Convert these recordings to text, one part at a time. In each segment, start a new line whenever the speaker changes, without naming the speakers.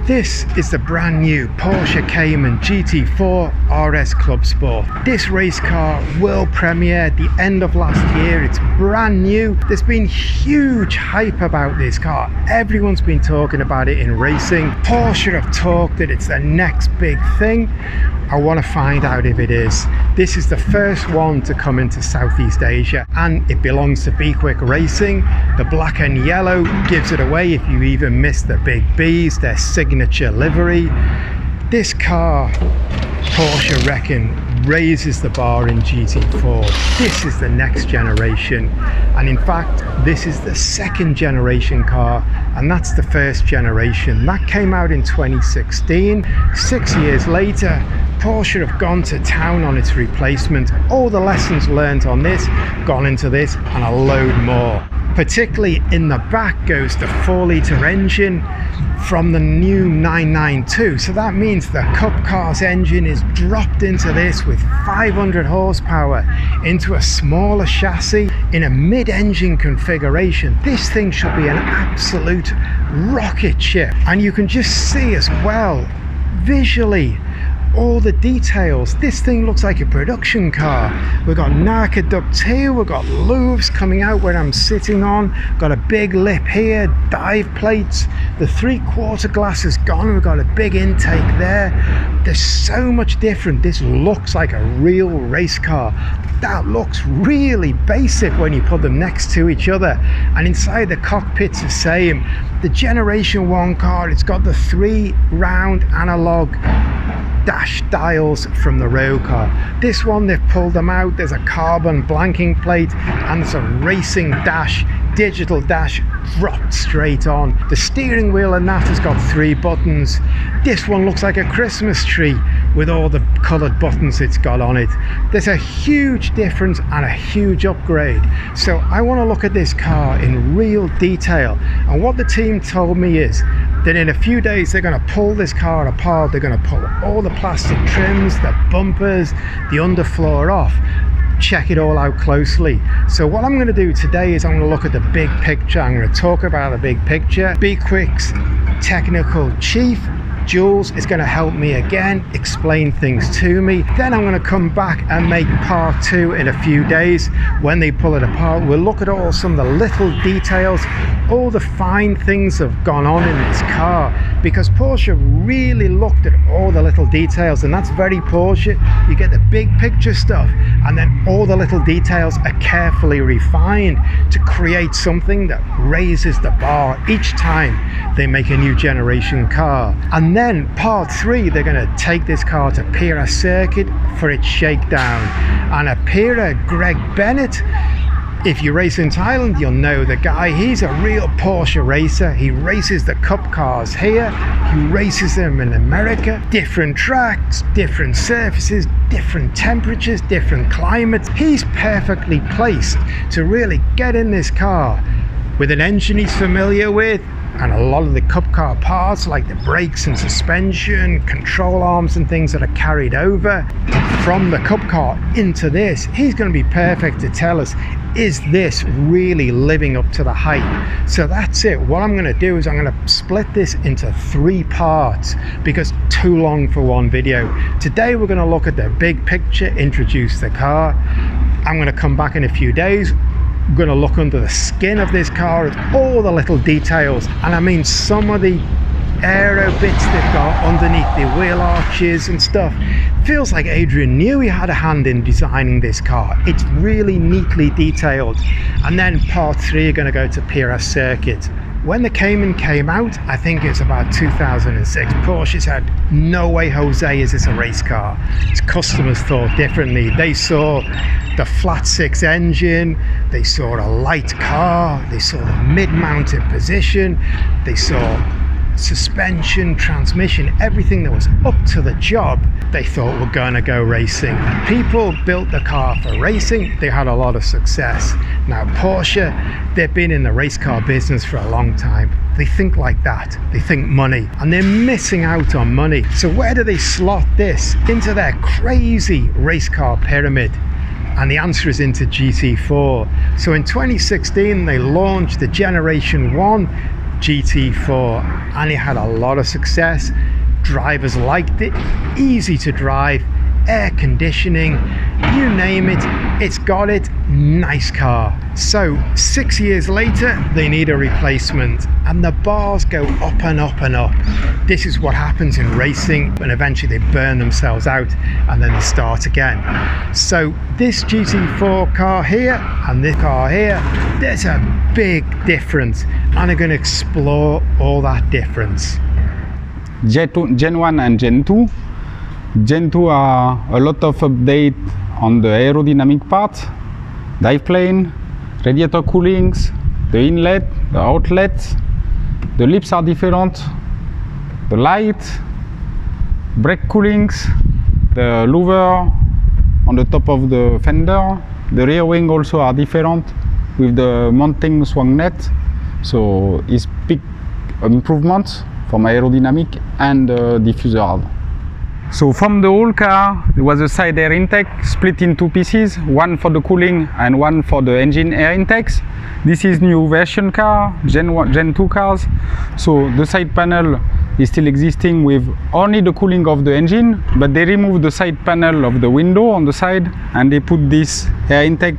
This is the brand new Porsche Cayman GT4 RS Clubsport. This race car world premiered the end of last year. It's brand new. There's been huge hype about this car. Everyone's been talking about it in racing. Porsche have talked that it's the next big thing. I want to find out if it is. This is the first one to come into Southeast Asia, and it belongs to B-Quik Racing. The black and yellow gives it away if you even miss the big B's, their signature livery. This car, Porsche reckon, raises the bar in GT4. This is the next generation, and in fact this is the second generation car, and that's the first generation. That came out in 2016. 6 years later, Porsche have gone to town on its replacement. All the lessons learned on this gone into this, and a load more. Particularly in the back goes the 4-litre engine from the new 992. So that means the Cup Car's engine is dropped into this with 500 horsepower into a smaller chassis in a mid-engine configuration. This thing should be an absolute rocket ship, and you can just see as well visually all the details. This thing looks like a production car. We've got Narca Goutille, we've got louvres coming out where I'm sitting on, got a big lip here, dive plates, the 3/4 glass is gone, we've got a big intake there. There's so much different. This looks like a real race car. That looks really basic when you put them next to each other, and inside the cockpit's the same. The Generation 1 car, it's got the 3 round analog dash dials from the road car. This one, they've pulled them out. There's a carbon blanking plate, and there's a racing dash, digital dash dropped straight on. The steering wheel and that has got 3 buttons. This one looks like a Christmas tree with all the coloured buttons it's got on it. There's a huge difference and a huge upgrade. So I want to look at this car in real detail, and what the team told me is that in a few days they're going to pull this car apart. They're going to pull all the plastic trims, the bumpers, the underfloor off, check it all out closely. So what I'm going to do today is I'm going to look at the big picture. I'm going to talk about the big picture. B-Quik's technical chief, Jules, is going to help me again, explain things to me. Then I'm going to come back and make part 2 in a few days. When they pull it apart, we'll look at all some of the little details, all the fine things that have gone on in this car, because Porsche really looked at all the little details, and that's very Porsche. You get the big picture stuff, and then all the little details are carefully refined to create something that raises the bar each time they make a new generation car. And then part 3, they're going to take this car to Pira circuit for its shakedown. And at Pira, Greg Bennett, if you race in Thailand, you'll know the guy. He's a real Porsche racer. He races the Cup cars here, he races them in America. Different tracks, different surfaces, different temperatures, different climates. He's perfectly placed to really get in this car with an engine he's familiar with, and a lot of the Cup car parts like the brakes and suspension, control arms and things that are carried over from the Cup car into this. He's going to be perfect to tell us, is this really living up to the hype? So that's it. What I'm going to do is I'm going to split this into 3 parts because too long for one video. Today we're going to look at the big picture, introduce the car. I'm going to come back in a few days. I'm going to look under the skin of this car at all the little details, and I mean some of the aero bits they've got underneath the wheel arches and stuff. Feels like Adrian knew he had a hand in designing this car. It's really neatly detailed. And then part 3 are going to go to Pira circuit. When the Cayman came out, I think it's about 2006, Porsche said, no way, Jose, is this a race car? Its customers thought differently. They saw the flat 6 engine, they saw a light car, they saw the mid-mounted position, they saw suspension, transmission, everything that was up to the job. They thought, we're going to go racing. People built the car for racing. They had a lot of success. Now Porsche, they've been in the race car business for a long time. They think like that. They think money, and they're missing out on money. So where do they slot this into their crazy race car pyramid? And the answer is into GT4. So in 2016 they launched the Generation 1 GT4 and it had a lot of success. Drivers liked it, easy to drive, air conditioning, you name it, it's got it, nice car. So 6 years later, they need a replacement and the bars go up and up and up. This is what happens in racing, and eventually they burn themselves out and then they start again. So this GT4 car here and this car here, there's a big difference, and I'm going to explore all that difference.
Gen 1 and Gen 2. Gen 2 are a lot of update on the aerodynamic part, dive plane, radiator coolings, the inlet, the outlet, the lips are different, the light, brake coolings, the louver on the top of the fender, the rear wing also are different with the mounting swung net, so it's big improvement from aerodynamic and diffuser hard. So from the whole car, there was a side air intake split in two pieces, one for the cooling and one for the engine air intakes. This is new version car, Gen 2 cars. So the side panel is still existing with only the cooling of the engine, but they removed the side panel of the window on the side and they put this air intake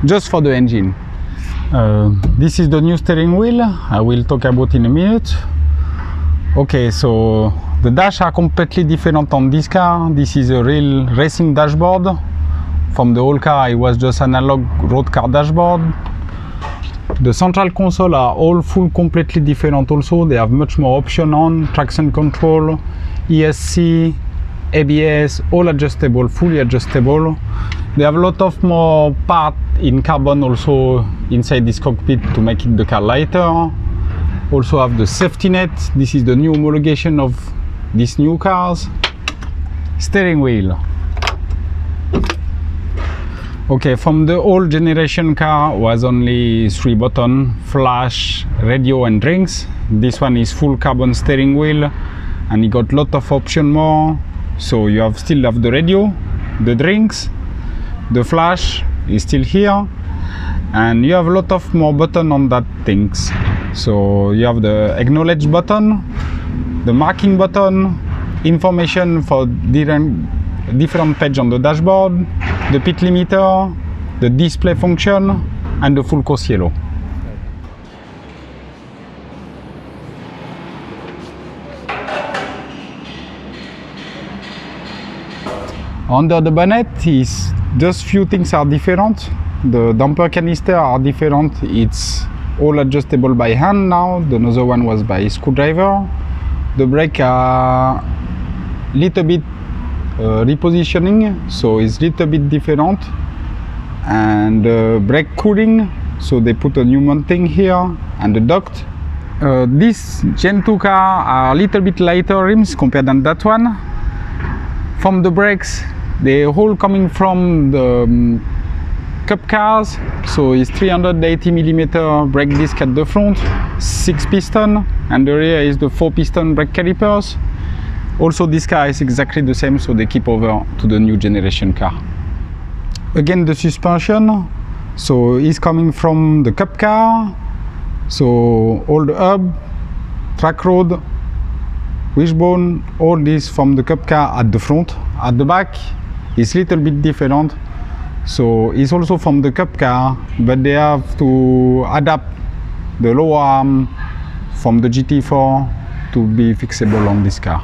just for the engine. This is the new steering wheel, I will talk about in a minute. Okay, so the dash are completely different on this car. This is a real racing dashboard. From the old car, it was just analog road car dashboard. The central console are all full completely different also. They have much more option on, traction control, ESC, ABS, all adjustable, fully adjustable. They have a lot of more part in carbon also inside this cockpit to make the car lighter. Also have the safety net. This is the new homologation of these new cars. Steering wheel. Okay, from the old generation car was only 3 buttons, flash, radio and drinks. This one is full carbon steering wheel and it got lot of option more. So you still have the radio, the drinks, the flash is still here, and you have a lot of more button on that things. So you have the acknowledge button, the marking button, information for different page on the dashboard, the pit limiter, the display function, and the full course yellow. Under the bonnet is just few things are different. The damper canister are different. It's all adjustable by hand now. The other one was by screwdriver. The brake are little bit repositioning, so it's little bit different. And brake cooling, so they put a new mounting here and the duct. This Gen 2 car are a little bit lighter rims compared to that one. From the brakes, they all coming from the Cup cars, so it's 380mm brake disc at the front, 6 piston, and the rear is the 4 piston brake calipers. Also this car is exactly the same, so they keep over to the new generation car. Again the suspension, so it's coming from the Cup car, so all the hub, track rod, wishbone, all this from the Cup car at the front. At the back it's a little bit different. So it's also from the Cup car, but they have to adapt the lower arm from the GT4 to be fixable on this car.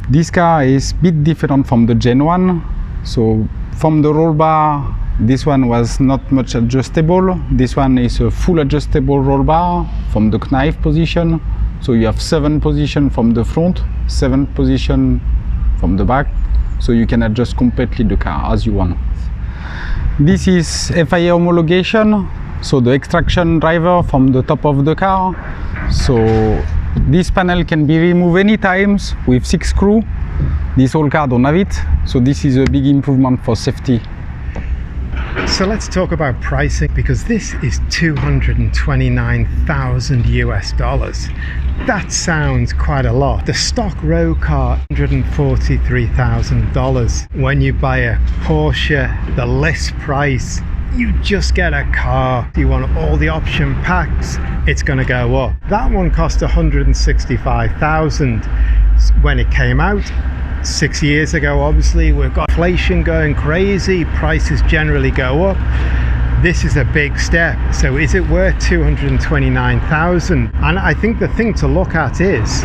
This car is a bit different from the Gen 1. So from the roll bar, this one was not much adjustable. This one is a full adjustable roll bar from the knife position. So you have 7 positions from the front, 7 positions from the back. So you can adjust completely the car as you want. This is FIA homologation, so the extraction driver from the top of the car. So this panel can be removed any times with 6 screws. This whole car don't have it, so this is a big improvement for safety.
So let's talk about pricing, because this is $229,000 US. That sounds quite a lot. The stock row car, $143,000. When you buy a Porsche, the list price you just get a car. If you want all the option packs, it's going to go up. That one cost 165,000 when it came out 6 years ago. Obviously we've got inflation going crazy, prices generally go up. This is a big step. So is it worth 229,000? And I think the thing to look at is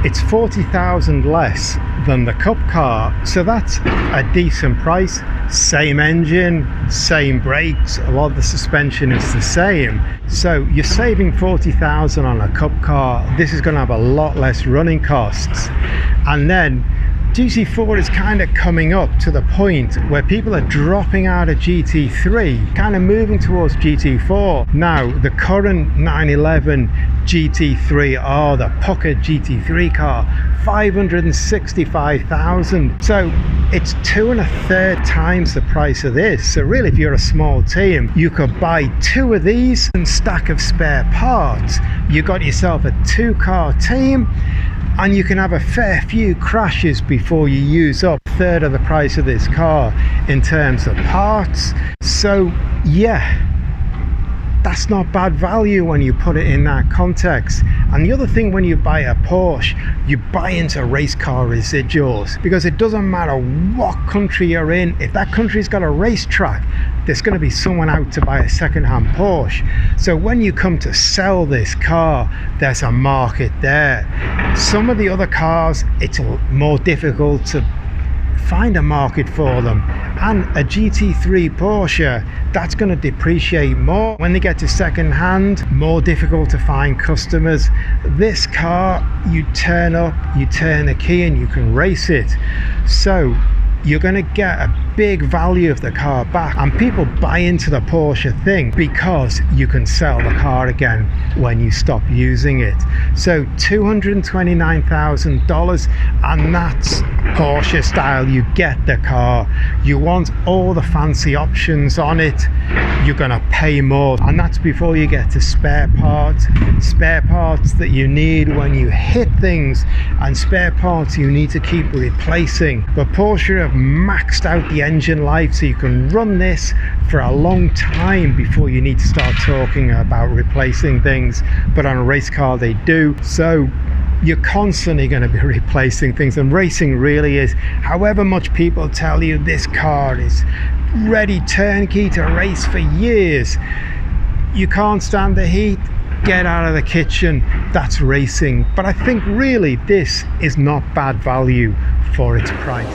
it's 40,000 less than the Cup car, so that's a decent price. Same engine, same brakes, a lot of the suspension is the same. So you're saving 40,000 on a Cup car. This is going to have a lot less running costs. And then GT4 is kind of coming up to the point where people are dropping out of GT3, kind of moving towards GT4. Now, the current 911 GT3R, the Pucker GT3 car, 565,000. So it's 2.33 times the price of this. So really, if you're a small team, you could buy 2 of these and stack of spare parts. You got yourself a 2-car team, and you can have a fair few crashes before you use up a third of the price of this car in terms of parts. So yeah, that's not bad value when you put it in that context. And the other thing, when you buy a Porsche, you buy into race car residuals, because it doesn't matter what country you're in, if that country's got a racetrack, there's going to be someone out to buy a second-hand Porsche. So when you come to sell this car, there's a market there. Some of the other cars, it's more difficult to find a market for them, and a GT3 Porsche, that's going to depreciate more when they get to second hand, more difficult to find customers. This car, you turn up, you turn the key, and you can race it. So you're going to get a big value of the car back, and people buy into the Porsche thing because you can sell the car again when you stop using it. So $229,000, and that's Porsche style. You get the car, you want all the fancy options on it, you're going to pay more, and that's before you get to spare parts that you need when you hit things, and spare parts you need to keep replacing. But Porsche have maxed out the engine life, so you can run this for a long time before you need to start talking about replacing things. But on a race car they do, so you're constantly going to be replacing things. And racing really is, however much people tell you this car is ready turnkey to race for years, you can't stand the heat, get out of the kitchen. That's racing. But I think really this is not bad value for its price.